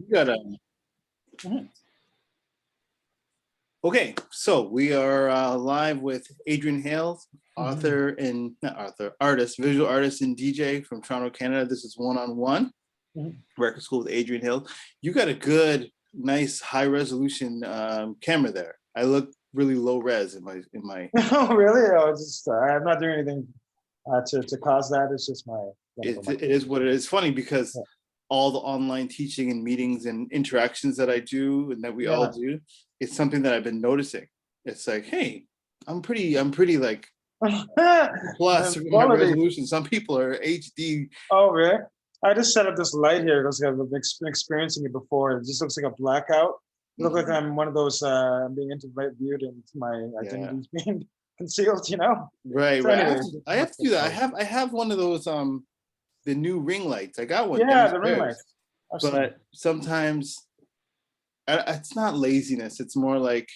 You gotta. Mhm. Okay, so we are live with Adrian Hayles, Mhm. artist, visual artist and DJ from Toronto, Canada. This is one-on-one Mhm. record school with Adrian Hayles. You got a good, nice, high resolution camera there. I look really low res in my. Oh, really? I'm not doing anything to cause that. It's just my It is what it is. Funny because all the online teaching and meetings and interactions that I do and that we all yeah. do, it's something that I've been noticing. It's like, hey, I'm pretty like plus And my quality. resolution. Some people are HD. Oh, really? I just set up this light here because I've been experiencing it before. It just looks like a blackout. It looks like I'm one of those being viewed and my Yeah, identity's being concealed. right, So, right. anyways, I have to do that. I have one of those the new ring lights. I got one yeah, the ring downstairs, lights. I've seen. but sometimes it's not laziness. It's more like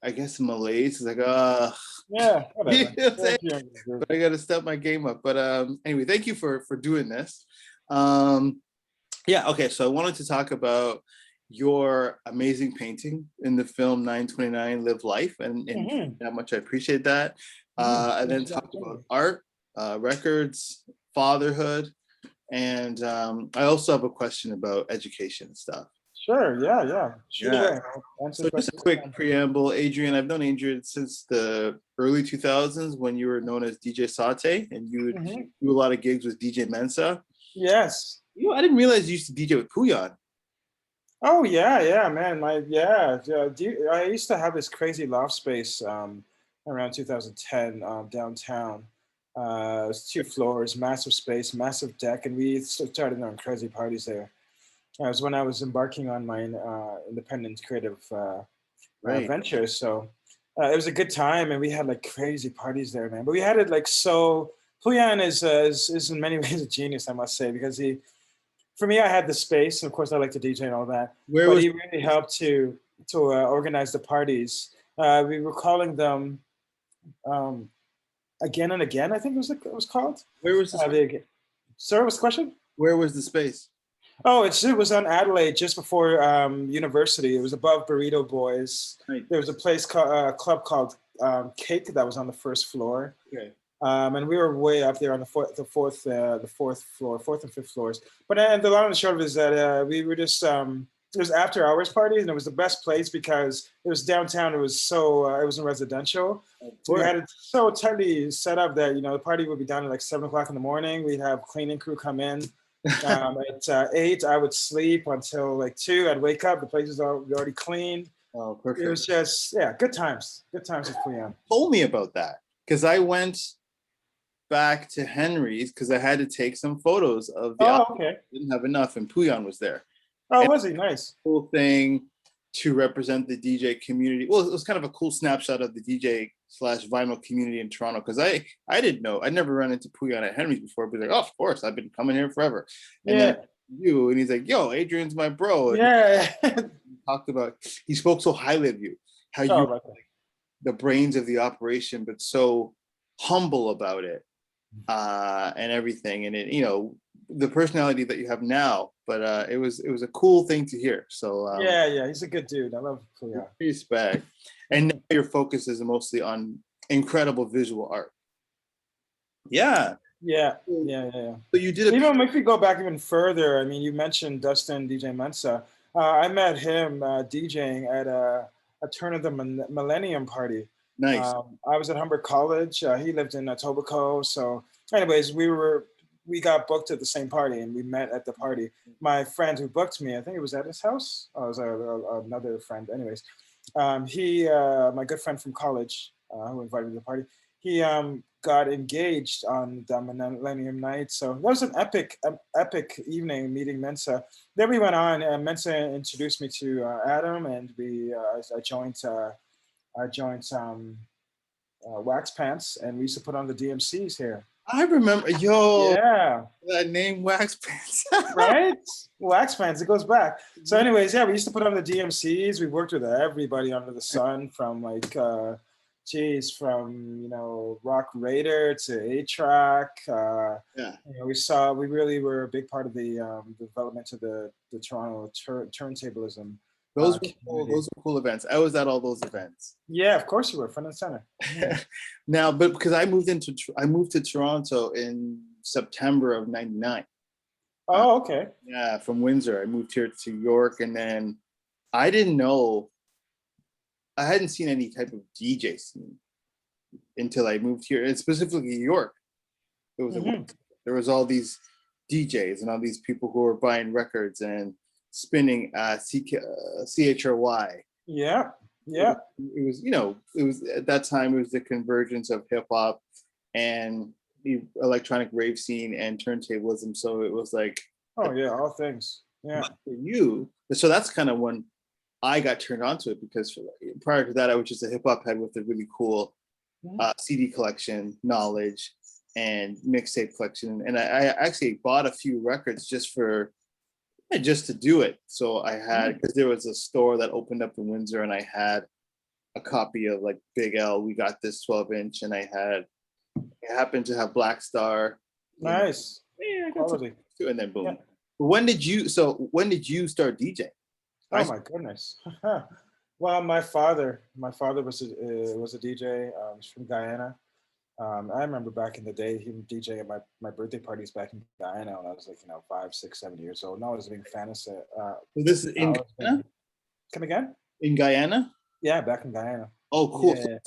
I guess malaise. It's like Yeah, you whatever. know what I'm saying? Thank you. But I got to step my game up. But anyway, thank you for doing this. Yeah, okay. So I wanted to talk about your amazing painting in the film 929 Live Life and Mm-hmm. how much I appreciate that. And then talk about art, records, fatherhood, and I also have a question about education and stuff. Sure. Yeah. Shoot Yeah. away. I'll answer So just a questions. quick preamble, Adrian. I've known Adrian since the early 2000s when you were known as DJ Saute, and you would Mm-hmm. do a lot of gigs with DJ Mensa. Yes. I didn't realize you used to DJ with Puyan. Oh yeah, man. I used to have this crazy loft space around 2010 downtown. It was 2 floors, massive space, massive deck, and we started on crazy parties there. It was when I was embarking on my independent creative Right. venture. So it was a good time, and we had like crazy parties there, man. But we had it like so. Puyan is in many ways a genius, I must say, because for me, I had the space. Of course, I like to DJ and all that. Where But was he really helped to organize the parties. We were calling them um, again and again. I think it was called. where was this Sir, what's the question? where was the space? Oh, it was on Adelaide just before university. It was above Burrito Boys. Right. There was a place club called Cake that was on the first floor. Okay. And we were way up there on the fourth floor, fourth and fifth floors. But the long and the short of it is that we were just it was after hours parties, and it was the best place because it was downtown. It was it was in residential, so we had it so tightly set up that the party would be done at like 7 o'clock in the morning. We'd have cleaning crew come in. At 8, I would sleep until like 2. I'd wake up. The place was already cleaned. Oh, perfect. It was just good times. Good times with Puyan. Told me about that because I went back to Henry's because I had to take some photos of the Oh, okay. Didn't have enough, and Puyan was there. Oh, and was he? Nice. Cool thing to represent the DJ community. Well, it was kind of a cool snapshot of the DJ/vinyl community in Toronto because I didn't know. I'd never run into Puyan at Henry's before, but like, oh, of course, I've been coming here forever. And then you, and he's like, yo, Adrian's my bro. Yeah. He spoke so highly of you, how you were like the brains of the operation, but so humble about it and everything. And it, the personality that you have now, but it was a cool thing to hear. So yeah, he's a good dude. I love Puyan. Respect. And now your focus is mostly on incredible visual art. Yeah. So you did even if we go back even further, I mean, you mentioned Dustin DJ Mensa. I met him DJing at a Turn of the Millennium party. Nice. I was at Humber College. He lived in Etobicoke. So, anyways, we got booked at the same party, and we met at the party. My friend who booked me, I think it was at his house. Oh, it was another friend. Anyways, my good friend from college who invited me to the party, he got engaged on the Millennium Night. So that was an epic evening meeting Mensa. Then we went on, and Mensa introduced me to Adam, and I joined Wax Pants, and we used to put on the DMCs here. I remember, that name Wax Pants. Right? Wax Pants, it goes back. So anyways, we used to put on the DMCs. We worked with everybody under the sun, from like geez, from, you know, Rock Raider to A-Track. Yeah. You know, we really were a big part of the development of the Toronto turntablism Those were cool. community. Those were cool events. I was at all those events. Yeah, of course you were, front and center. Now, but because I moved to Toronto in September of '99. Oh, okay. Yeah, from Windsor. I moved here to York, and then I didn't know, I hadn't seen any type of DJ scene until I moved here, and specifically York. It was there was all these DJs and all these people who were buying records and spinning CHRY. Yeah, yeah. It was, you know, it was at that time, it was the convergence of hip hop and the electronic rave scene and turntablism. So it was like, Oh yeah, all things. Yeah. for you. So that's kind of when I got turned on to it, because prior to that, I was just a hip hop head with a really cool CD collection, knowledge, and mixtape collection. And I actually bought a few records just to do it. So I had, because there was a store that opened up in Windsor, and I had a copy of like Big L, We Got This 12-inch, and I happened to have Black Star. Nice. Yeah, I got Quality. and then boom. Yeah. When did you start DJing? Oh my goodness. Well, my father was a DJ. He's from Guyana. I remember back in the day, he would DJ at my birthday parties back in Guyana when I was like, you know, 5, 6, 7 years old. And I was being fantasy. This is in Guyana? Come again? In Guyana? Yeah, back in Guyana. Oh, cool. Yeah.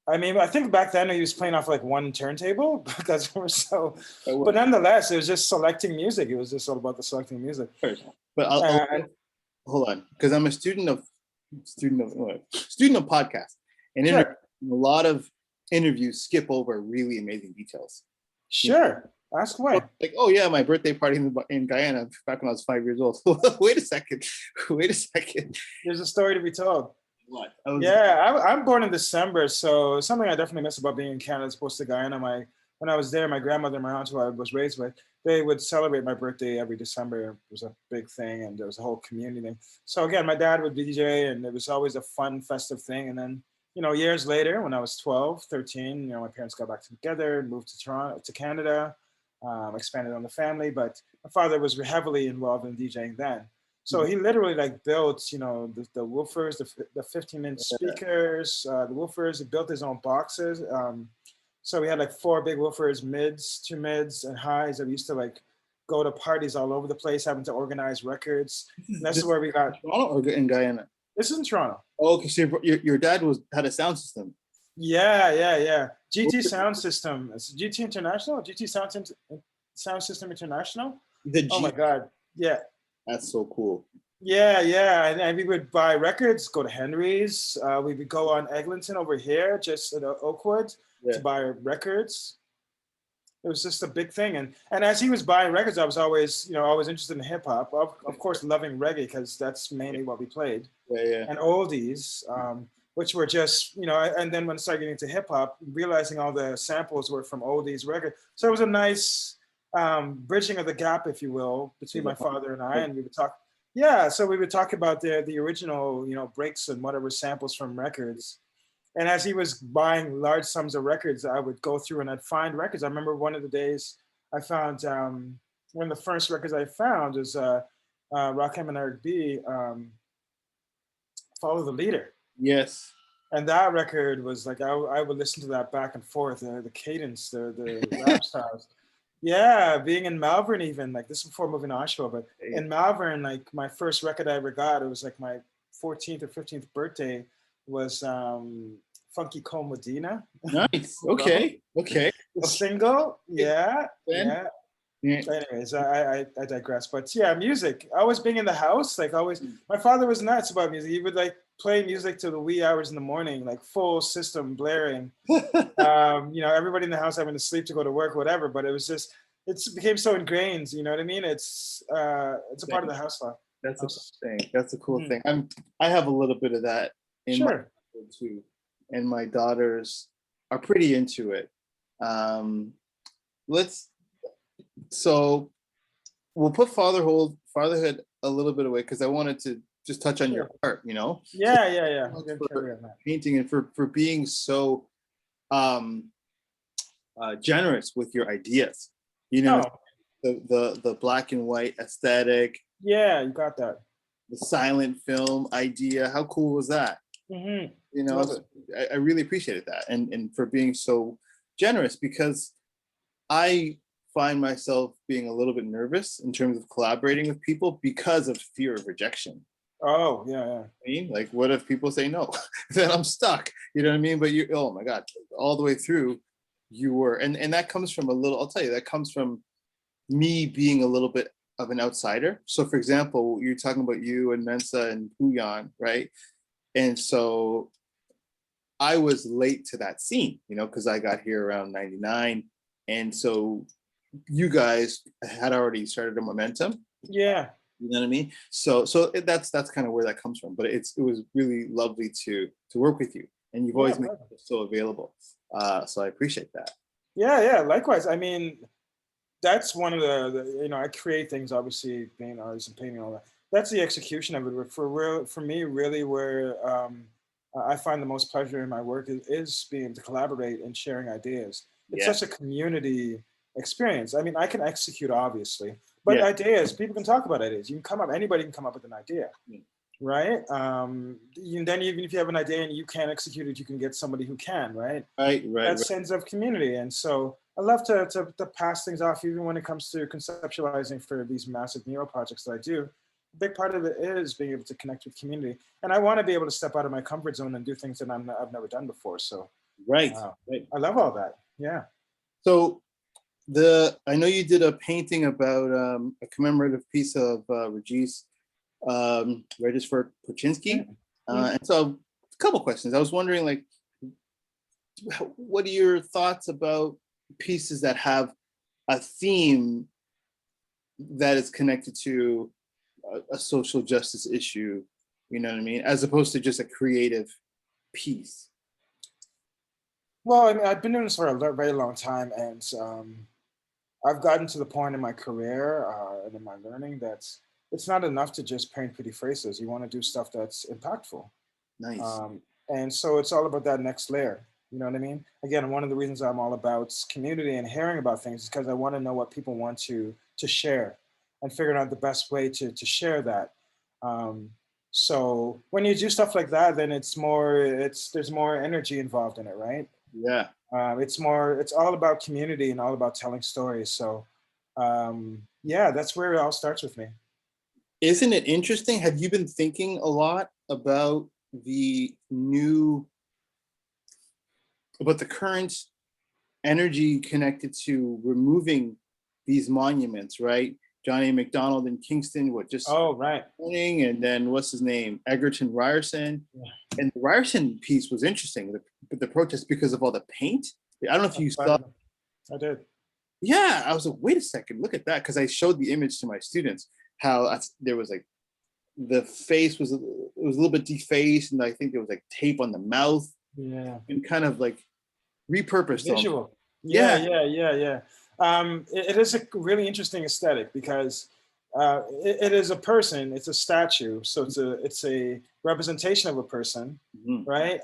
I mean, I think back then he was playing off like one turntable because we were so. But nonetheless, it was just selecting music. It was just all about the selecting music. But I'll hold on, because I'm a student of podcast, and a lot of interviews skip over really amazing details. Sure, ask away. Like, oh yeah, my birthday party in Guyana back when I was 5 years old. Wait a second. There's a story to be told. What? I'm born in December, so something I definitely miss about being in Canada as opposed to Guyana. When I was there, my grandmother and my aunt, who I was raised with, they would celebrate my birthday every December. It was a big thing, and there was a whole community thing. So again, my dad would DJ, and it was always a fun, festive thing. And then, you know, years later, when I was 12, 13, you know, my parents got back together and moved to Canada, expanded on the family. But my father was heavily involved in DJing then. So he literally like built, you know, the woofers, the 15-inch speakers, the woofers. He built his own boxes. So we had like 4 big woofers, mids, 2 mids, and highs. And we used to like go to parties all over the place, having to organize records. And that's where we got. Toronto or in Guyana? This is in Toronto. Oh, okay. So your dad had a sound system. Yeah. GT Sound System. It's GT International. GT Sound System International. Oh my God. Yeah. That's so cool. Yeah. And we would buy records, go to Henry's. We would go on Eglinton over here, just at Oakwood, to buy records. It was just a big thing. And as he was buying records, I was always interested in hip hop. Of course, loving reggae, because that's mainly what we played. Yeah. And oldies, which were just, you know, and then when I started getting into hip hop, realizing all the samples were from oldies record. So it was a nice bridging of the gap, if you will, between my father and I. And we would talk. Yeah, so we would talk about the original, you know, breaks and whatever samples from records. And as he was buying large sums of records, I would go through and I'd find records. I remember one of the days I found, one of the first records I found is Rakim and Eric B, Follow the Leader. Yes. And that record was like, I would listen to that back and forth, the cadence, the rap styles. Yeah, being in Malvern even, like this is before moving to Oshawa, but in Malvern, like my first record I ever got, it was like my 14th or 15th birthday, was Funky Cole Medina. Nice. Okay. The single. Yeah. Anyways, I digress. But yeah, music. Always being in the house, like always. My father was nuts about music. He would like play music till the wee hours in the morning, like full system blaring. You know, everybody in the house having to sleep to go to work, whatever. But it became so ingrained. You know what I mean? It's a part of the house life. That's a cool thing. That's a cool thing. I have a little bit of that in my household too, and my daughters are pretty into it. So we'll put fatherhood a little bit away, because I wanted to just touch on your heart, you know? So Yeah. for painting and for being so generous with your ideas. You know, the black and white aesthetic. Yeah, you got that. The silent film idea. How cool was that? Mm-hmm. You know, I really appreciated that, and for being so generous, because I find myself being a little bit nervous in terms of collaborating with people because of fear of rejection. Oh, yeah. I mean, like, what if people say no? Then I'm stuck. You know what I mean? But you, oh my God, all the way through, you were, and that comes from a little. I'll tell you, that comes from me being a little bit of an outsider. So, for example, you're talking about you and Mensa and Puyan, right? And so I was late to that scene, you know, because I got here around '99, and so you guys had already started a momentum. Yeah. You know what I mean? So that's kind of where that comes from. But it was really lovely to work with you, and you've always made it so available. So I appreciate that. Yeah. Likewise. I mean, that's one of the you know, I create things, obviously being an artist and painting all that. That's the execution of it. For me, really, where I find the most pleasure in my work is being able to collaborate and sharing ideas. It's such a community experience. I mean, I can execute, obviously, but ideas, people can talk about ideas. You can come up, anybody can come up with an idea, right? Then even if you have an idea and you can't execute it, you can get somebody who can, right? That sense of community. And so I love to pass things off, even when it comes to conceptualizing for these massive mural projects that I do. A big part of it is being able to connect with community. And I want to be able to step out of my comfort zone and do things that I've never done before. So I love all that. Yeah. So I know you did a painting about a commemorative piece of Regis Pourchinsky. And so a couple questions. I was wondering, like, what are your thoughts about pieces that have a theme that is connected to a social justice issue, you know what I mean, as opposed to just a creative piece? Well, I mean, I've been doing this for a very long time, and I've gotten to the point in my career and in my learning that it's not enough to just paint pretty faces. You want to do stuff that's impactful. Nice. And so it's all about that next layer. You know what I mean? Again, one of the reasons I'm all about community and hearing about things is because I want to know what people want to share and figuring out the best way to share that. So when you do stuff like that, then there's more energy involved in it, right? Yeah. It's all about community and all about telling stories. So that's where it all starts with me. Isn't it interesting? Have you been thinking a lot about the current energy connected to removing these monuments, right? Johnny McDonald in Kingston, and then what's his name? Egerton Ryerson. Yeah. And the Ryerson piece was interesting, the protest, because of all the paint. I don't know if you saw. I did. Yeah, I was like, wait a second, look at that, because I showed the image to my students, how there was like, the face was a little bit defaced, and I think there was like tape on the mouth. Yeah. And kind of like repurposed visual. Them. Yeah. It is a really interesting aesthetic because it is a person. It's a statue, so it's a representation of a person, right?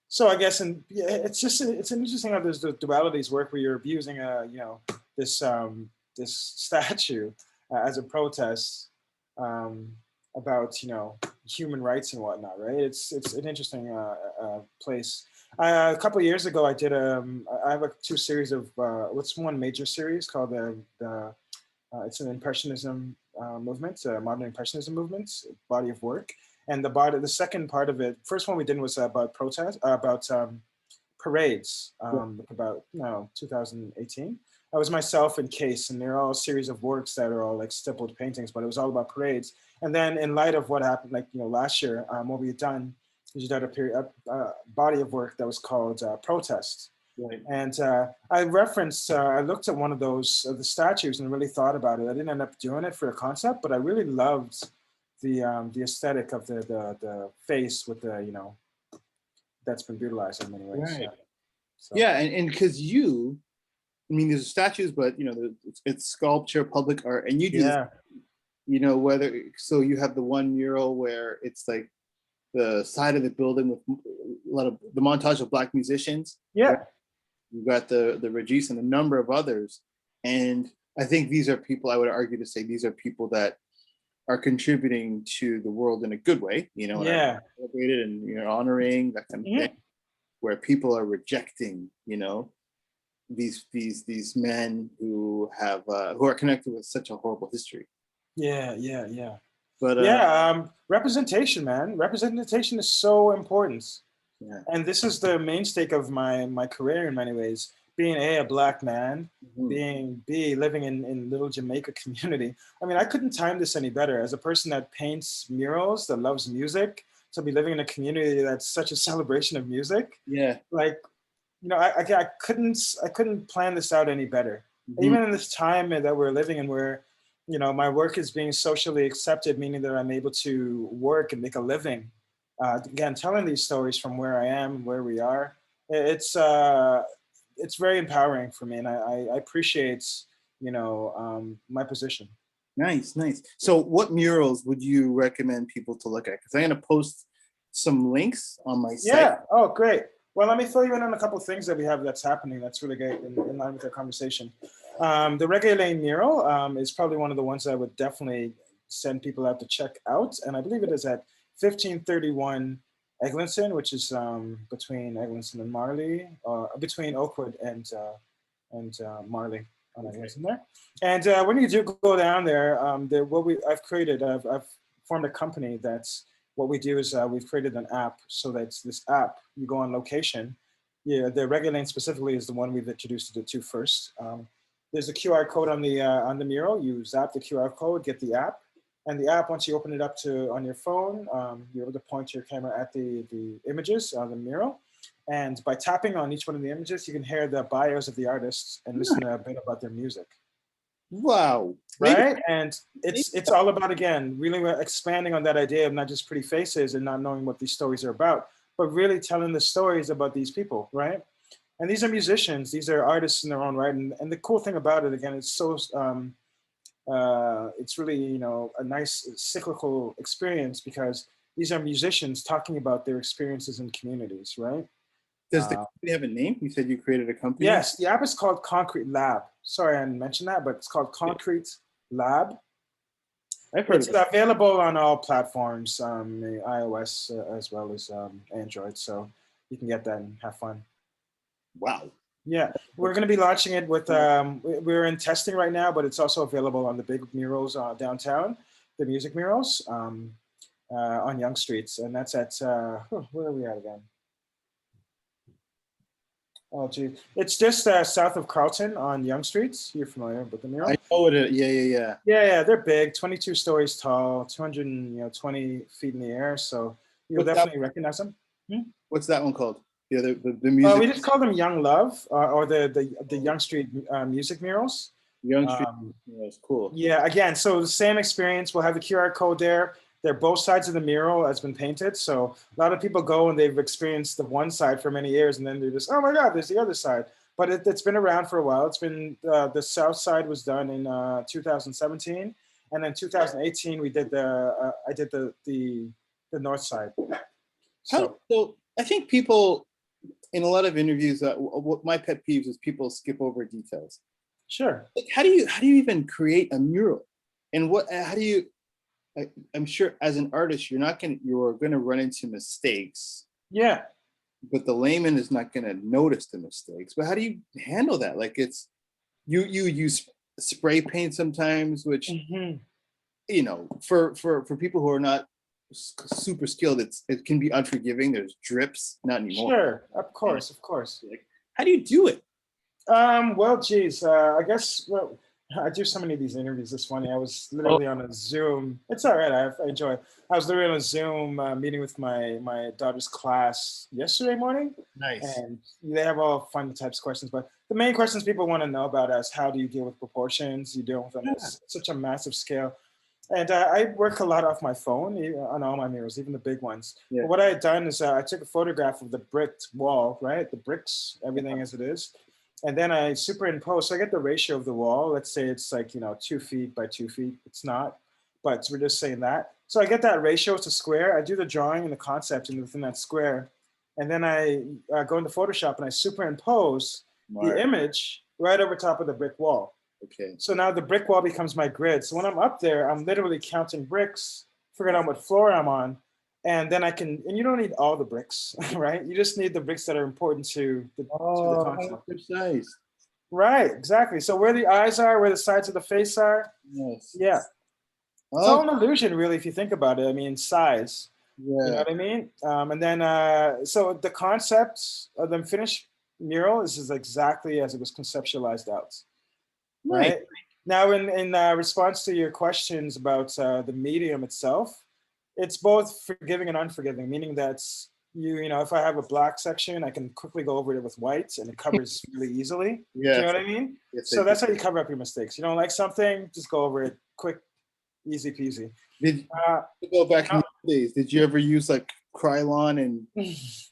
So I guess, it's interesting how there's the dualities work, where you're using this statue as a protest about human rights and whatnot, right? It's an interesting place. A couple of years ago, I did I have two series of what's one major series called it's an impressionism movement, modern impressionism movement body of work, and the second part of it, first one we did was about parades, about 2018. I was myself in Case, and they're all a series of works that are all like stippled paintings, but it was all about parades. And then in light of what happened, last year, what we had done, we did a body of work that was called Protest. Right. And I looked at one of those the statues and really thought about it. I didn't end up doing it for a concept, but I really loved the aesthetic of the face with the that's been brutalized in many ways. Right. Yeah, and because I mean, there's statues, but it's sculpture, public art, and you do this you know, whether, so you have the one mural where it's like the side of the building with a lot of the montage of Black musicians. Yeah. Right? You got the Regis and a number of others. And I think these are people, I would argue to say these are people that are contributing to the world in a good way, you know, and are celebrated and, you know, honoring that kind of thing, where people are rejecting, you know, these men who have who are connected with such a horrible history. Yeah. But representation, man. Representation is so important. yeah. And this is the mainstay of my career in many ways. Being a Black man, being living in little Jamaica community. I mean, I couldn't time this any better. As a person that paints murals, that loves music, to be living in a community that's such a celebration of music. Yeah. Like, you know, I couldn't plan this out any better. Even in this time that we're living in, where, you know, my work is being socially accepted, meaning that I'm able to work and make a living. Again, telling these stories from where I am, where we are, it's very empowering for me, and I appreciate, you know, my position. Nice. So what murals would you recommend people to look at? Because I'm going to post some links on my site. Yeah. Oh, great. Well, let me fill you in on a couple of things that we have that's happening that's really great in line with our conversation. The Reggae Lane mural is probably one of the ones I would definitely send people out to check out. And I believe it is at 1531 Eglinton, which is between Eglinton and Marley, between Oakwood and Marley on Eglinton there. And when you do go down there, I've formed a company that's, what we do is we've created an app. So that's this app, you go on location. Yeah, the Reggae Lane specifically is the one we've introduced it to first. There's a QR code on the mural. You zap the QR code, get the app. And the app, once you open it up on your phone, you're able to point your camera at the images on the mural. And by tapping on each one of the images, you can hear the bios of the artists and listen a bit about their music. Wow. Right? And it's all about, again, really expanding on that idea of not just pretty faces and not knowing what these stories are about, but really telling the stories about these people, right? And these are musicians, these are artists in their own right. And the cool thing about it, again, it's so, it's really, you know, a nice cyclical experience, because these are musicians talking about their experiences in communities, right? Does the company have a name? You said you created a company? Yes, the app is called Concrete Lab. Sorry, I didn't mention that, but it's called Concrete Lab. I've heard it's of it. available on all platforms, iOS as well as Android. So you can get that and have fun. Wow. Yeah, we're going to be launching it with, we're in testing right now, but it's also available on the big murals downtown, the music murals on Yonge Streets. And that's at, where are we at again? Oh, gee. It's just south of Carlton on Yonge Streets. You're familiar with the mural? I know it. Yeah. Yeah, they're big, 22 stories tall, 220 feet in the air. So you'll definitely recognize them. What's that one called? The music. We just call them Young Love, or the Yonge Street music murals. Yonge Street murals, cool. Yeah, again, so the same experience. We'll have the QR code there. They're both sides of the mural has been painted. So a lot of people go and they've experienced the one side for many years, and then they're just, oh my God, there's the other side. But it's been around for a while. It's been, the south side was done in 2017. And then 2018, we did I did the north side. So I think people, in a lot of interviews, what my pet peeves is people skip over details. Sure. Like, how do you even create a mural? And how do you, I'm sure as an artist, you're going to run into mistakes. Yeah. But the layman is not going to notice the mistakes. But how do you handle that? Like, it's, you use spray paint sometimes, which, you know, for people who are not super skilled, it can be unforgiving. There's drips, not anymore. Sure, of course. Like, how do you do it? Well, geez, I guess, well, I do so many of these interviews. It's funny. I was literally on a Zoom. It's all right. I enjoy it. I was literally on a Zoom meeting with my daughter's class yesterday morning. Nice. And they have all fun types of questions. But the main questions people want to know about is, how do you deal with proportions? You deal with them at such a massive scale. And I work a lot off my phone on all my murals, even the big ones. Yeah. But what I had done is I took a photograph of the bricked wall, right? The bricks, everything as it is. And then I superimpose, so I get the ratio of the wall. Let's say it's like, 2 feet by 2 feet. It's not. but we're just saying that. So I get that ratio to square. I do the drawing and the concept and within that square. And then I go into Photoshop and I superimpose the image right over top of the brick wall. Okay. So now the brick wall becomes my grid. So when I'm up there, I'm literally counting bricks, figuring out what floor I'm on. And then I can, and you don't need all the bricks, right? You just need the bricks that are important to the concept. Precise. Right, exactly. So where the eyes are, where the sides of the face are. Yes. Yeah. It's all an illusion, really, if you think about it. I mean, size. Yeah. You know what I mean? And then, so the concept of the finished mural is exactly as it was conceptualized out. Right. Now, in response to your questions about the medium itself, it's both forgiving and unforgiving, meaning that you know, if I have a black section, I can quickly go over it with white and it covers really easily. Yeah. Do you know what I mean? Yes, so that's how you cover up your mistakes. You don't like something, just go over it quick, easy peasy. Did you go back in the days? Did you ever use like Krylon and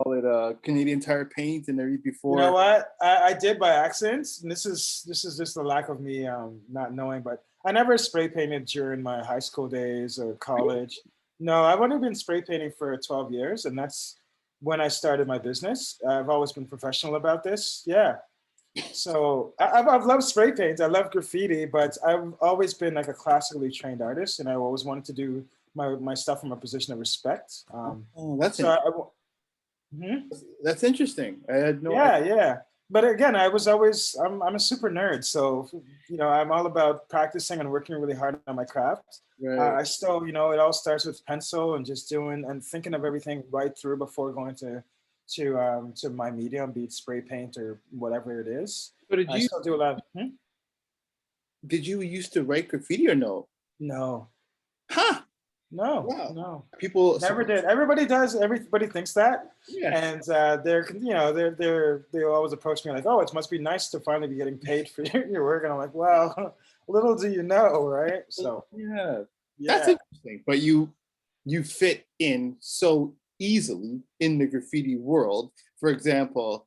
call it Canadian Tire paint and everything before? You know what? I did by accident. And this is just the lack of me not knowing, but I never spray painted during my high school days or college. No, I've only been spray painting for 12 years, and that's when I started my business. I've always been professional about this. Yeah. So I've loved spray paint. I love graffiti, but I've always been like a classically trained artist, and I always wanted to do my stuff from a position of respect. That's interesting. I had no idea. Yeah. But again, I'm a super nerd. So, you know, I'm all about practicing and working really hard on my craft. Right. I still, you know, it all starts with pencil and just doing and thinking of everything right through before going to my medium, be it spray paint or whatever it is. But I still do a lot. Did you used to write graffiti or no? No. Huh. No, wow. No. People never did. Everybody does. Everybody thinks that. Yeah. And they always approach me like, oh, it must be nice to finally be getting paid for your work. And I'm like, well, little do you know, right? So yeah. That's interesting. But you fit in so easily in the graffiti world. For example,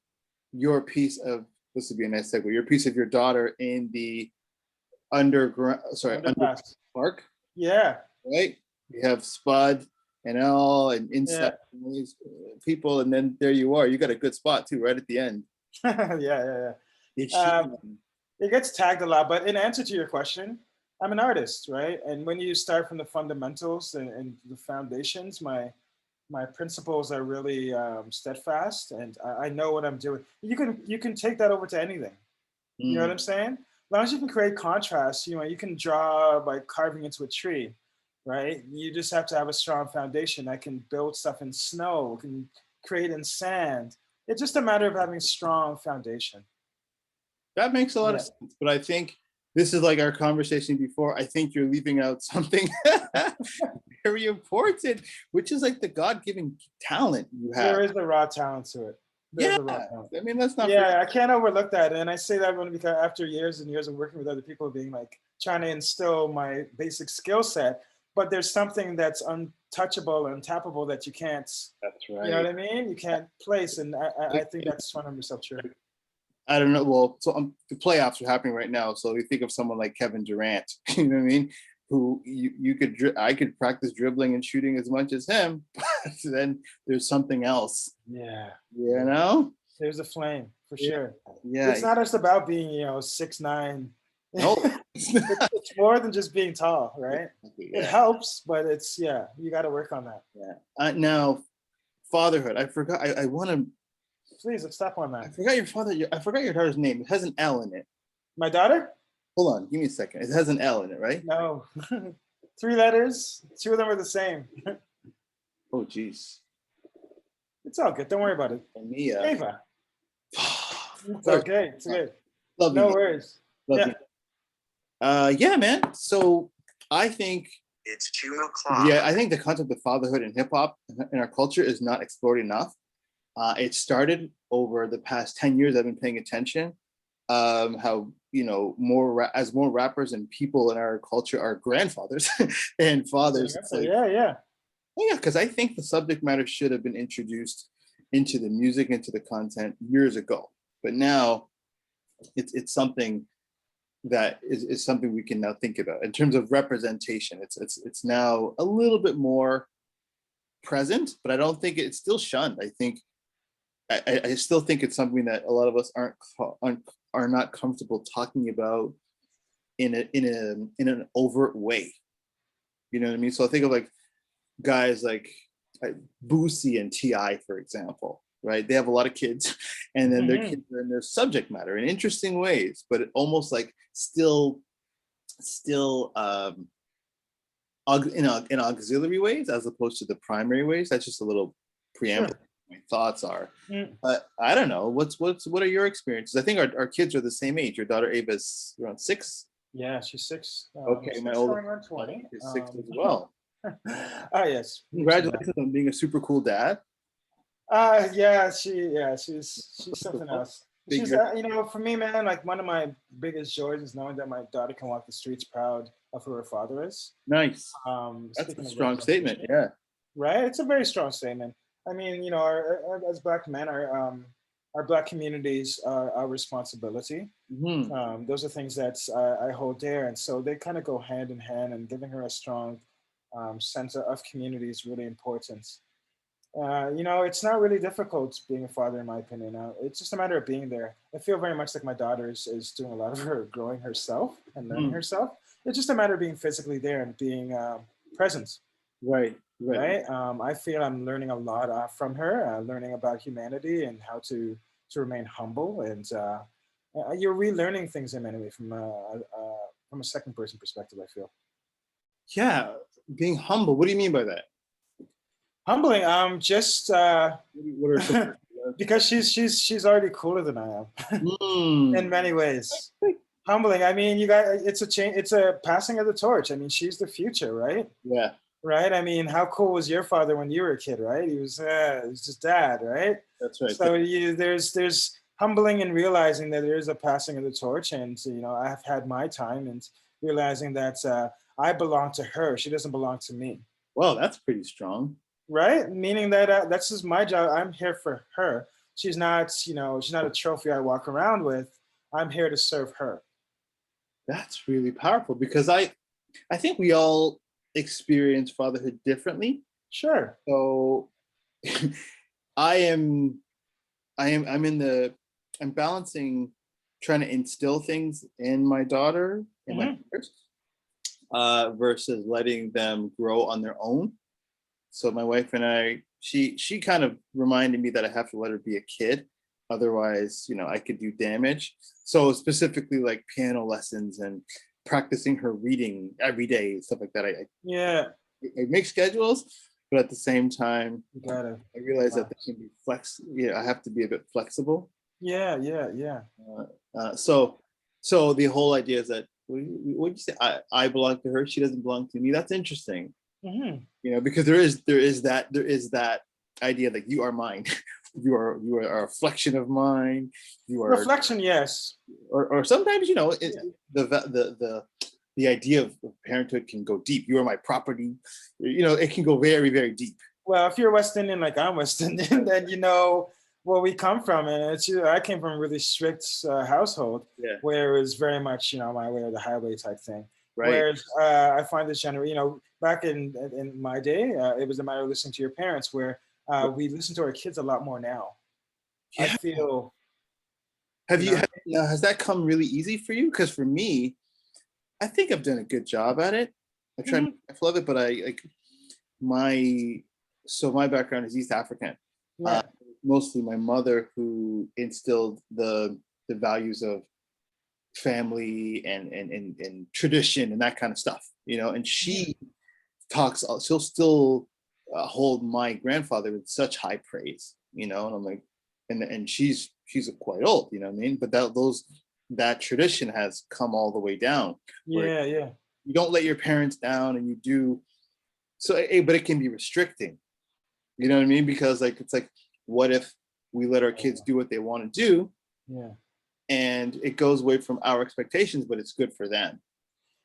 your piece of, this would be a nice segue, your piece of your daughter in the underground park. Yeah. Right? You have Spud and L and inside people, and then there you are. You got a good spot too, right at the end. Yeah. It gets tagged a lot, but in answer to your question, I'm an artist, right? And when you start from the fundamentals and the foundations, my principles are really steadfast, and I know what I'm doing. You can take that over to anything. You know what I'm saying? As long as you can create contrast, you know, you can draw by carving into a tree. Right? You just have to have a strong foundation. I can build stuff in snow, can create in sand. It's just a matter of having a strong foundation. That makes a lot of sense. But I think this is like our conversation before. I think you're leaving out something very important, which is like the God-given talent you have. There is the raw talent to it. I mean, that's not. Yeah, I can't overlook that. And I say that because after years and years of working with other people, being like trying to instill my basic skill set. But there's something that's untouchable and untappable that you can't. That's right. You know what I mean? You can't place, and I think that's 100% true. I don't know. Well, so the playoffs are happening right now. So you think of someone like Kevin Durant. You know what I mean? Who I could practice dribbling and shooting as much as him, but then there's something else. Yeah. You know? There's a flame for sure. Yeah. It's not just about being 6'9". No. It's more than just being tall, right? Yeah. It helps, but it's you got to work on that. Yeah. Now, fatherhood. I forgot. I want to. Please, let's stop on that. I forgot your daughter's name. It has an L in it. My daughter? Hold on. Give me a second. It has an L in it, right? No. 3 letters. 2 of them are the same. Oh, geez. It's all good. Don't worry about it. Mia. Ava. It's okay. It's good. Love no you. worries. Love you. Yeah, man. So I think it's 2 o'clock. Yeah, I think the concept of fatherhood in hip hop in our culture is not explored enough. It started over the past 10 years. I've been paying attention. How more rappers and people in our culture are grandfathers and fathers. Yeah, because I think the subject matter should have been introduced into the music, into the content years ago. But now it's something that is something we can now think about in terms of representation. It's now a little bit more present, but I don't think it's still shunned. I think I still think it's something that a lot of us are not comfortable talking about in an overt way. You know what I mean? So I think of like guys like Boosie and T.I., for example, right? They have a lot of kids, and then their kids are in their subject matter in interesting ways, but almost like still in auxiliary ways as opposed to the primary ways. That's just a little preamble. Sure. My thoughts are, but I don't know. What are your experiences? I think our kids are the same age. Your daughter Ava's around 6. Yeah, she's 6. Okay, my oldest 20 is 6 as well. Oh yes. Congratulations on being a super cool dad. She's something else. She's for me, man, like one of my biggest joys is knowing that my daughter can walk the streets proud of who her father is. Nice. That's a strong statement. Yeah. Right. It's a very strong statement. I mean, as Black men, our Black communities are our responsibility. Those are things that I hold dear, and so they kind of go hand in hand. And giving her a strong sense of community is really important. It's not really difficult being a father, in my opinion. It's just a matter of being there. I feel very much like my daughter is doing a lot of her growing herself and learning herself. It's just a matter of being physically there and being present. Right. I feel I'm learning a lot from her, learning about humanity and how to remain humble. And you're relearning things in many ways from a second person perspective, I feel. Yeah, being humble. What do you mean by that? Humbling. Just because she's already cooler than I am in many ways. Humbling. I mean, you guys, it's a change. It's a passing of the torch. I mean, she's the future, right? Yeah. Right. I mean, how cool was your father when you were a kid, right? He was just dad, right? That's right. So there's humbling in realizing that there is a passing of the torch, and I have had my time, and realizing that I belong to her. She doesn't belong to me. Well, that's pretty strong. Right? Meaning that that's just my job. I'm here for her. She's not a trophy I walk around with. I'm here to serve her. That's really powerful, because I think we all experience fatherhood differently. Sure. So I'm balancing trying to instill things in my daughter and my daughters, versus letting them grow on their own. So my wife and I, she kind of reminded me that I have to let her be a kid. Otherwise, I could do damage. So specifically like piano lessons and practicing her reading every day, stuff like that. I make schedules, but at the same time, I realize that they can be I have to be a bit flexible. Yeah. So the whole idea is that, what did you say? I belong to her. She doesn't belong to me. That's interesting. Because there is that idea that you are mine. you are a reflection of mine. You are reflection, yes. Or sometimes the idea of parenthood can go deep. You are my property. It can go very, very deep. Well, if you're West Indian like I'm West Indian, then you know where we come from, and I came from a really strict household where it was very much my way or the highway type thing. Right. Whereas I find this back in my day, it was a matter of listening to your parents, where we listen to our kids a lot more now. Yeah. I feel. Has that come really easy for you? Because for me, I think I've done a good job at it. I try to love it, but my background is East African. Yeah. Mostly my mother, who instilled the values of family and tradition and that kind of stuff, and she'll still hold my grandfather with such high praise, and I'm like, and she's quite old, you know what I mean? But that tradition has come all the way down. Yeah. You don't let your parents down, and you do. So, but it can be restricting, you know what I mean? Because it's like, what if we let our kids do what they want to do? Yeah. And it goes away from our expectations, but it's good for them.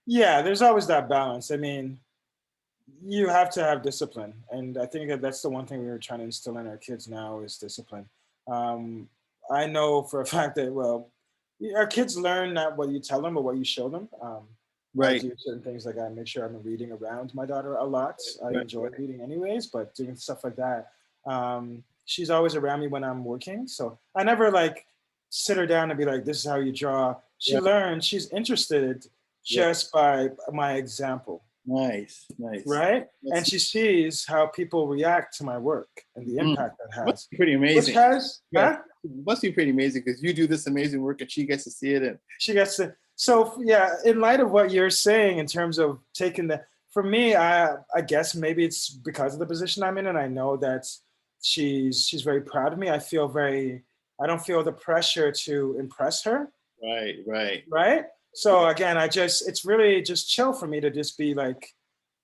Yeah, there's always that balance. I mean, you have to have discipline. And I think that's the one thing we were trying to instill in our kids now is discipline. I know for a fact that, our kids learn not what you tell them, but what you show them. I Right. do certain things like I make sure I'm reading around my daughter a lot. I Right. enjoy reading anyways, but doing stuff like that. She's always around me when I'm working. So I never like sit her down and be like, this is how you draw. She Right. learns, she's interested Yeah. just by my example. Nice. Nice. Right? That's, And she sees how people react to my work and the impact that has. must be pretty Which amazing. has, Yeah. It must be pretty amazing because you do this amazing work and she gets to see it. And she gets to. So yeah, in light of what you're saying in terms of taking the, for me, I guess maybe it's because of the position I'm in, and I know that she's very proud of me. I feel very, I don't feel the pressure to impress her. right. Right. Right. So again, it's really just chill for me to just be like,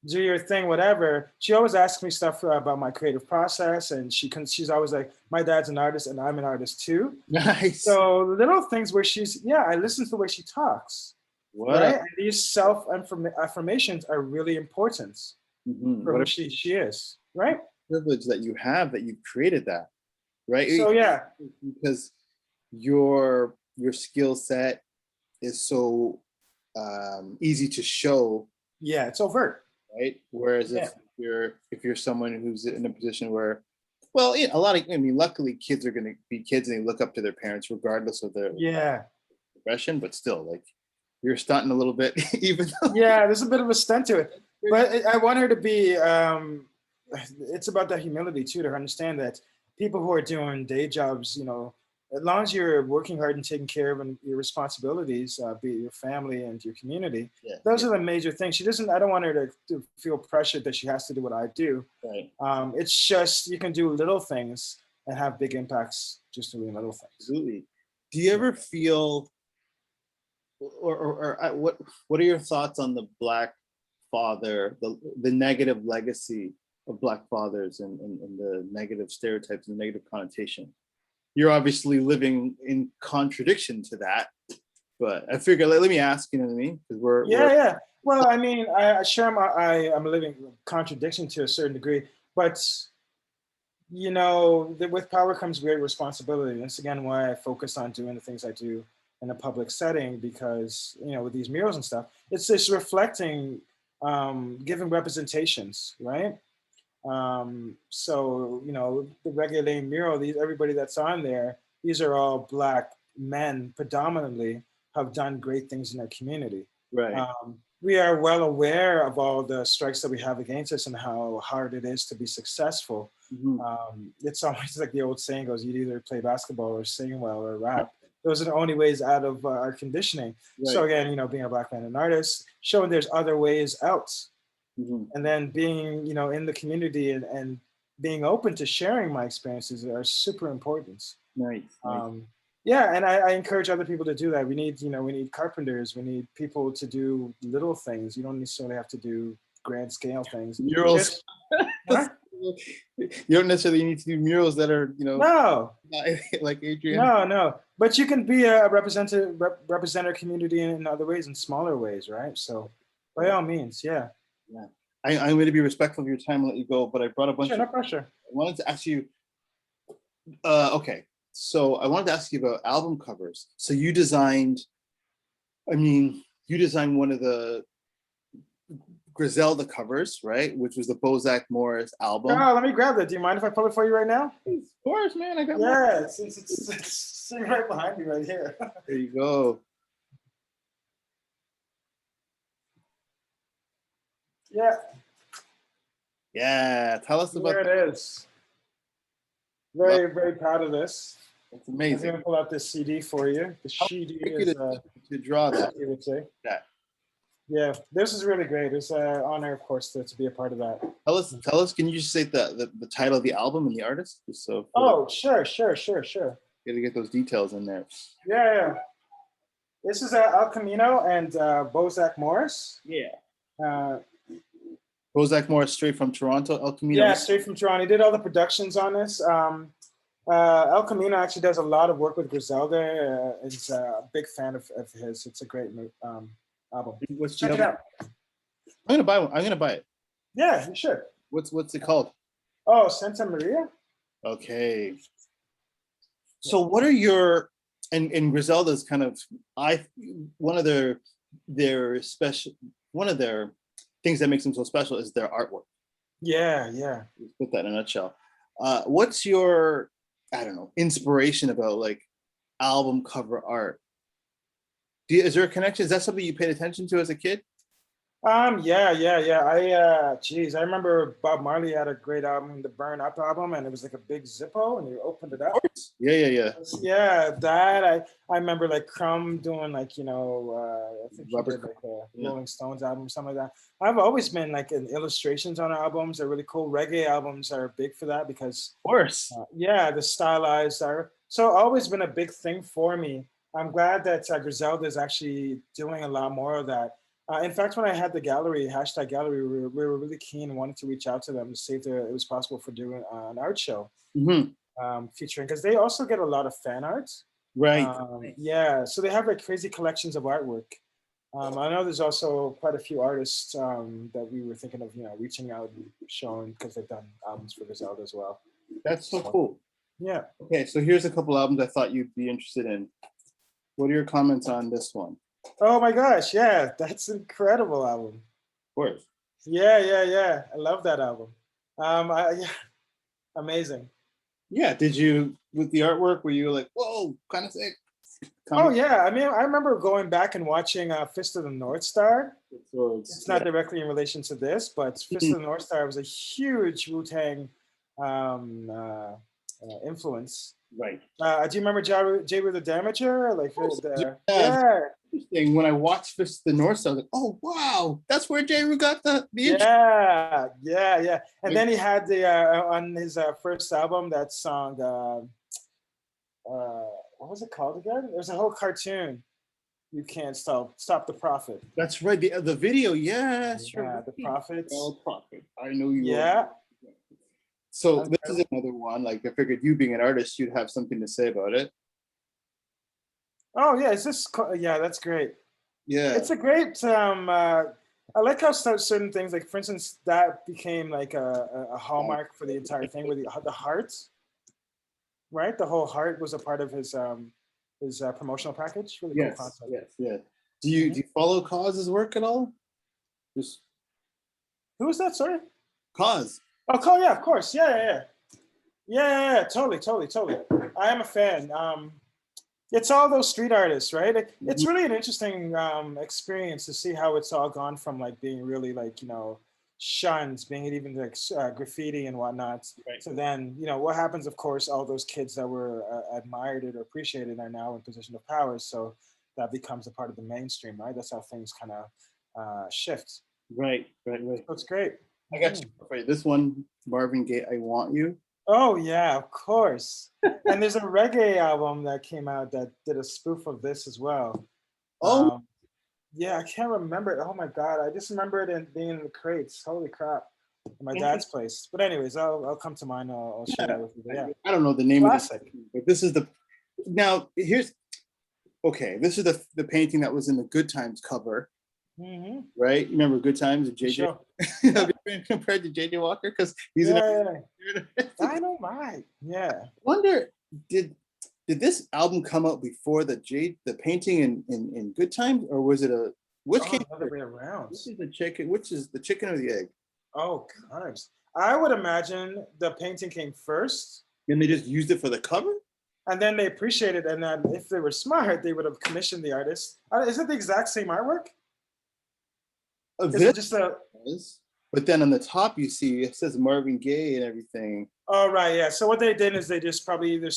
do your thing, whatever. She always asks me stuff about my creative process, and she's always like, my dad's an artist and I'm an artist too. Nice. So little things where I listen to the way she talks, right? And these self affirmations are really important for who she is, right? Privilege that you have that you've created that, right? So yeah, because your skill set is so easy to show. Yeah, it's overt. Right. Whereas if you're someone who's in a position where, well, a lot of, luckily kids are going to be kids and they look up to their parents regardless of their profession, but still, like, you're stunting a little bit, even though. Yeah, there's a bit of a stunt to it, but I want her to be. It's about that humility too, to understand that people who are doing day jobs, as long as you're working hard and taking care of your responsibilities, be it your family and your community, those are the major things. I don't want her to feel pressured that she has to do what I do. Right. It's just, you can do little things and have big impacts just doing little things. Absolutely. Do you ever feel, or what are your thoughts on the Black father, the negative legacy of Black fathers and the negative stereotypes and the negative connotation? You're obviously living in contradiction to that, but I figure, let me ask, you know what I mean? Because we're Well, I mean, I'm living contradiction to a certain degree, but with power comes great responsibility. That's again why I focus on doing the things I do in a public setting, because with these murals and stuff, it's just reflecting, giving representations, right? So the regular mural, everybody that's on there, these are all Black men predominantly, have done great things in their community. Right. We are well aware of all the strikes that we have against us and how hard it is to be successful. It's always like the old saying goes, you'd either play basketball or sing well or rap. Those are the only ways out of our conditioning. Right. So again, being a Black man and artist, showing there's other ways out. And then being, in the community and being open to sharing my experiences are super important. Nice. And I encourage other people to do that. We need carpenters. We need people to do little things. You don't necessarily have to do grand scale things. Murals. You don't necessarily need to do murals that are, no, like Adrian. No. But you can be a represent our community in other ways, in smaller ways, right? So by all means, yeah. Yeah, I'm going to be respectful of your time and let you go, but I brought a bunch no pressure. I wanted to ask you, okay, so I wanted to ask you about album covers. So you designed one of the Griselda covers, right? Which was the Bozak Morris album. Oh, let me grab that. Do you mind if I pull it for you right now? Of course, man. I got it's sitting right behind me right here. There you go. Yeah, tell us about it is. Very, very proud of this. That's amazing. I'm going to pull out this CD for you. The CD is to draw that. You would say. Yeah. Yeah, this is really great. It's an honor, of course, to be a part of that. Tell us. Can you just say the title of the album and the artist? Just so. Sure. Got to get those details in there. Yeah. This is El Camino and Bozak Morris. Yeah. Bozak Morris, straight from Toronto. El Camino. Yeah, straight from Toronto. He did all the productions on this. El Camino actually does a lot of work with Griselda. He's a big fan of his. It's a great album. Check it out. I'm gonna buy one. I'm gonna buy it. Yeah, you should. What's it called? Oh, Santa Maria. Okay. So what are your and Griselda's kind of one of their special, one of their things that makes them so special is their artwork. Yeah, yeah. Let's put that in a nutshell. What's your, I don't know, inspiration about like album cover art? Is there a connection? Is that something you paid attention to as a kid? Yeah. Geez, I remember Bob Marley had a great album, the Burn Up album, and it was like a big Zippo, and you opened it up. Yeah. Yeah, that I remember like Crumb doing like, you know, I think he did like a Rolling Stones album, something like that. I've always been like in illustrations on albums. They're really cool. Reggae albums are big for that because, of course, the stylized are so always been a big thing for me. I'm glad that Griselda is actually doing a lot more of that. In fact, when I had the gallery, #gallery, we were really keen and wanted to reach out to them to see if it was possible for doing an art show featuring, because they also get a lot of fan art. Right. Yeah, so they have like crazy collections of artwork. I know there's also quite a few artists that we were thinking of, you know, reaching out and showing because they've done albums for Griselda as well. That's so cool. Yeah. Okay, so here's a couple albums I thought you'd be interested in. What are your comments on this one? Oh my gosh, yeah, that's an incredible album. Of course. Yeah. I love that album. Amazing. Yeah, did you, with the artwork, were you like, whoa, kind of sick? Oh yeah, I mean, I remember going back and watching Fist of the North Star. It's not directly in relation to this, but Fist of the North Star was a huge Wu-Tang influence. Right. Do you remember J. Rue the Damager? Like, yeah. Interesting. When I watched Fist of the North Star, I was like, oh wow, that's where J. Rue got the yeah. And then he had the on his first album that song. What was it called again? There's a whole cartoon. You can't stop the prophet. That's right. The video, yes. Yeah, the prophets. Prophet. I know you. Yeah. So this is another one. Like I figured, you being an artist, you'd have something to say about it. Oh yeah, is this? Yeah, that's great. Yeah, it's a great. I like how certain things, like for instance, that became like a hallmark for the entire thing with the heart. Right, the whole heart was a part of his promotional package. Really cool concept. Yes. Do you follow Cause's work at all? Just who is that? Sorry, Cause. Oh, cool. Yeah, of course. Yeah. Totally. I am a fan. It's all those street artists, right? It's really an interesting experience to see how it's all gone from like being really like, you know, shunned, being even like graffiti and whatnot. Right. So then, you know, what happens, of course, all those kids that were admired or appreciated are now in position of power. So that becomes a part of the mainstream, right? That's how things kind of shift. Right. So it's great. I got you. Okay, this one, Marvin Gaye, I Want You. Oh yeah, of course. And there's a reggae album that came out that did a spoof of this as well. Oh. Yeah, I can't remember it. Oh my God, I just remember it being in the crates. Holy crap. At my dad's place. But anyways, I'll come to mine. I'll share that with you. But yeah. I don't know the name Classic. of it, but this is this is the painting that was in the Good Times cover. Mm-hmm. Right? You remember Good Times with JJ? Sure. Compared to JJ Walker? Because he's Dynamite. Yeah. I wonder, did this album come out before the painting in Good Times, or was it which came the other way around? Which is the chicken or the egg? Oh God. I would imagine the painting came first. And they just used it for the cover? And then they appreciated it, and then if they were smart, they would have commissioned the artist. Is it the exact same artwork? Is it just but then on the top you see it says Marvin Gaye and everything. Oh right, yeah. So what they did is they just probably either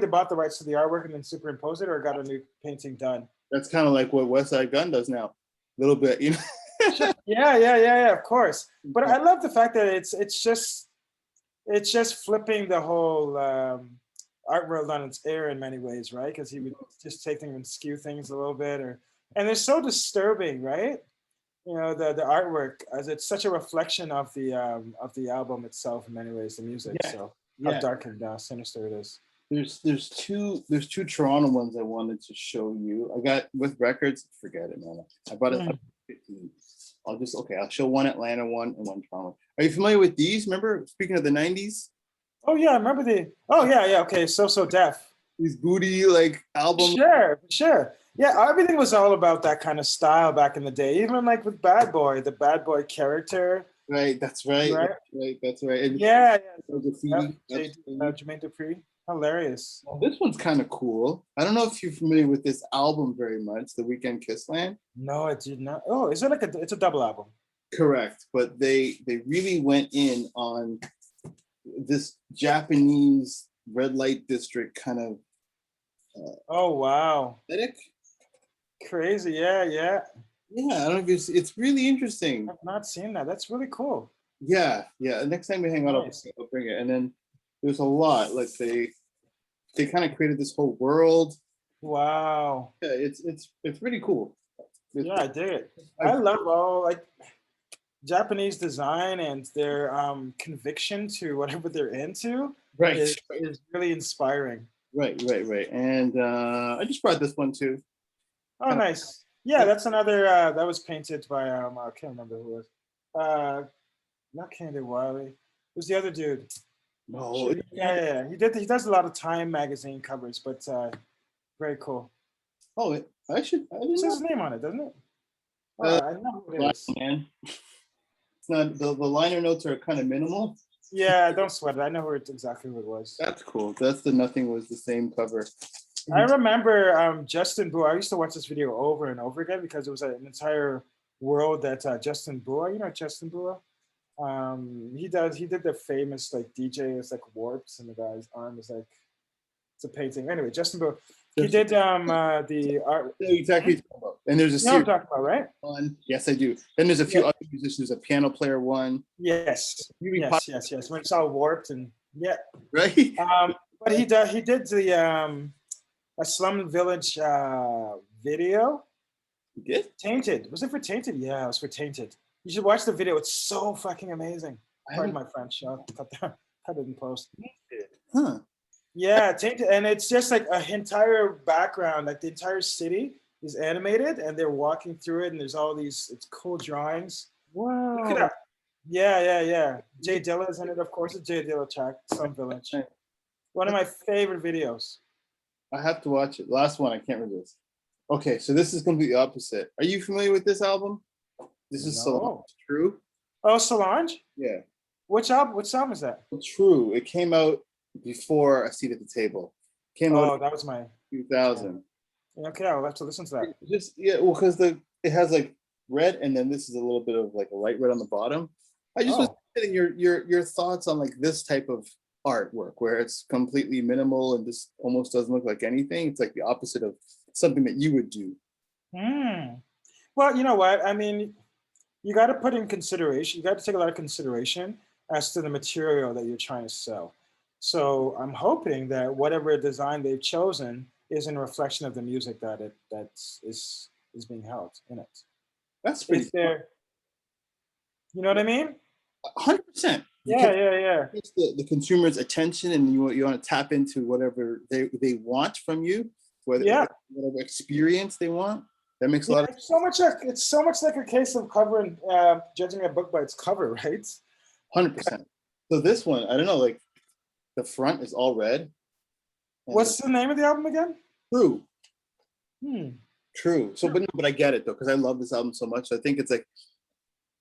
bought the rights to the artwork and then superimposed it, or got a new painting done. That's kind of like what West Side Gun does now, a little bit, you know. Yeah, of course. But I love the fact that it's just flipping the whole art world on its ear in many ways, right? Because he would just take things and skew things a little bit, and they're so disturbing, right? You know, the artwork, as it's such a reflection of the album itself in many ways, the music. Yeah. So how dark and sinister it is. There's two Toronto ones I wanted to show you. I got with records. Forget it, man. I bought it. 15. I'll show one Atlanta one and one Toronto. Are you familiar with these? Remember, speaking of the 90s? Oh yeah, I remember the. Oh yeah. Okay, So Def. these booty like albums. Sure. Yeah, everything was all about that kind of style back in the day. Even like with Bad Boy, the Bad Boy character. Right, that's right. Right. That's right. And Yeah. graffiti. Jermaine Dupri. Hilarious. Well, this one's kind of cool. I don't know if you're familiar with this album very much, The Weekend Kissland. No, I did not. Oh, is it like it's a double album? Correct, but they really went in on this Japanese red light district kind of Oh wow. aesthetic. Crazy. Yeah. Yeah, I don't know if it's really interesting. I've not seen that. That's really cool. Yeah. Next time we hang out, Nice. I'll bring it. And then there's a lot. Like they kind of created this whole world. Wow. Yeah, it's pretty cool. Yeah, I dig it. I love all like Japanese design and their conviction to whatever they're into. Right. Is really inspiring. Right. And I just brought this one too. Oh, nice. Yeah, that's another that was painted by I can't remember who it was. Not Candy Wiley. It was the other dude. No. Yeah. He does a lot of Time magazine covers, but very cool. Oh, It says his name on it, doesn't it? I know who it is. Man. It's not the liner notes are kind of minimal. Yeah, don't sweat it. I know exactly who it was. That's cool. That's the Nothing Was the Same cover. I remember Justin Boo. I used to watch this video over and over again because it was an entire world that Justin Boo. You know Justin Boo? He did the famous like DJ. It's like warps and the guy's arm is like it's a painting. Anyway, Justin Boo. He did the art. Yeah, exactly. And there's a You know what I'm talking about, right? one. Yes, I do. Then there's a few other musicians. A piano player one. Yes. Yes. When it's all warped and yeah. Right. But he did the a Slum Village video. You did? Tainted. Was it for Tainted? Yeah, it was for Tainted. You should watch the video. It's so fucking amazing. Pardon my French. I'll cut it in post. Huh. Yeah, Tainted. And it's just like an entire background, like the entire city is animated and they're walking through it and there's all these, it's cool drawings. Wow. Look it up. Yeah. Jay Dilla is in it, of course. It's Jay Dilla track, Slum Village. One of my favorite videos. I have to watch it. Last one, I can't resist. Okay, so this is completely opposite. Are you familiar with this album? This is Solange. True. Oh, Solange? Yeah. Which album is that? True. It came out before A Seat at the Table. Came out. Oh, that was my 2000. Okay, I'll have to listen to that. Just well, because it has like red, and then this is a little bit of like a light red on the bottom. I just was getting your thoughts on like this type of artwork where it's completely minimal and just almost doesn't look like anything. It's like the opposite of something that you would do. Well, you know what? I mean, you got to put in consideration. You got to take a lot of consideration as to the material that you're trying to sell. So I'm hoping that whatever design they've chosen is in reflection of the music that is being held in it. That's pretty fair. You know what I mean? 100%. Yeah. It's the consumer's attention, and you want to tap into whatever they want from you, whatever experience they want. That makes a lot of it's so much like a case of covering judging a book by its cover, right? 100%. So this one, I don't know, like the front is all red. What's the name of the album again? True. True. So, but I get it though, because I love this album so much. I think it's like,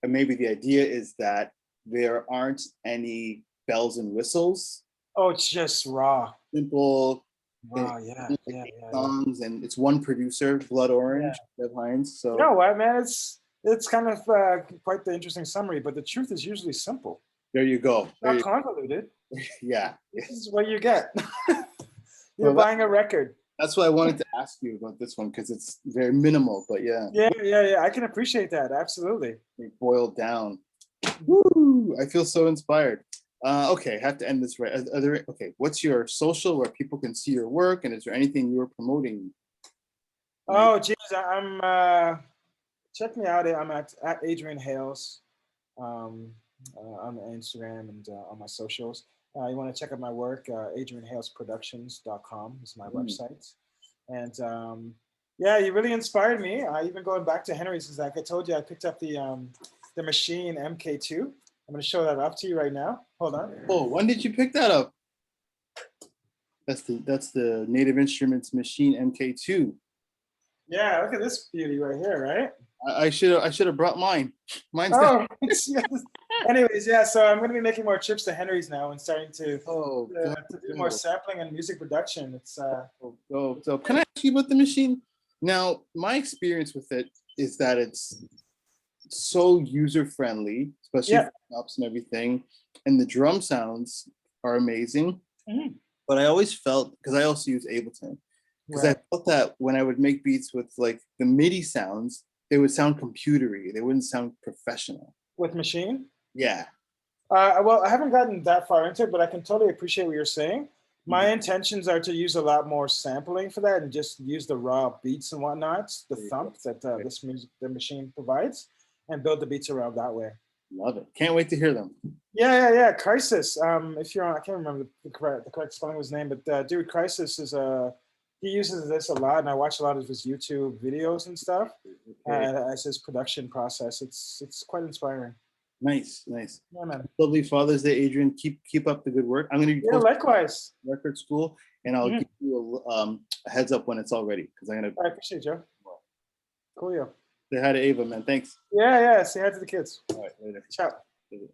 and maybe the idea is that there aren't any bells and whistles. Oh, it's just raw. Simple. Wow, yeah. Songs, and it's one producer, Blood Orange, Dev Hines. So you know what, man? It's kind of quite the interesting summary, but the truth is usually simple. There you go. Not convoluted. Yeah. This is what you get. You're buying a record. That's why I wanted to ask you about this one, because it's very minimal, but yeah. Yeah. I can appreciate that. Absolutely. It boiled down. Woo! I feel so inspired. Okay, I have to end this right. What's your social where people can see your work, and is there anything you're promoting? Oh, geez, I'm check me out. I'm at Adrian Hayles on Instagram and on my socials. You want to check out my work, adrianhalesproductions.com is my website. And you really inspired me. Even going back to Henry's, because like I told you, I picked up the Machine MK2. I'm going to show that off to you right now. Hold on. Oh, when did you pick that up? That's the Native Instruments Machine MK2. Yeah, look at this beauty right here, right? I should have brought mine. Mine's Oh, yes. Anyways, yeah. So I'm going to be making more trips to Henry's now and starting to do more sampling and music production. It's so can I ask you about the machine? Now, my experience with it is that it's so user friendly, especially for knobs and everything, and the drum sounds are amazing. Mhm. But I always felt, because I also use Ableton, because I felt that when I would make beats with like the MIDI sounds, they would sound computery. They wouldn't sound professional. With machine? Yeah. Well, I haven't gotten that far into it, but I can totally appreciate what you're saying. My intentions are to use a lot more sampling for that and just use the raw beats and whatnot, the thump that the machine provides, and build the beats around that way. Love it. Can't wait to hear them. Yeah. Crisis. If you're on, I can't remember the correct spelling of his name, but dude, Crisis is he uses this a lot, and I watch a lot of his YouTube videos and stuff as his production process. It's quite inspiring. Nice. Yeah, man. Lovely Father's Day, Adrian. Keep up the good work. I'm gonna be likewise. Record School, and I'll give you a heads up when it's all ready, because I'm gonna. I appreciate you. Cool. Say hi to Ava, man. Thanks. Yeah. Say hi to the kids. All right, later. Ciao. Later.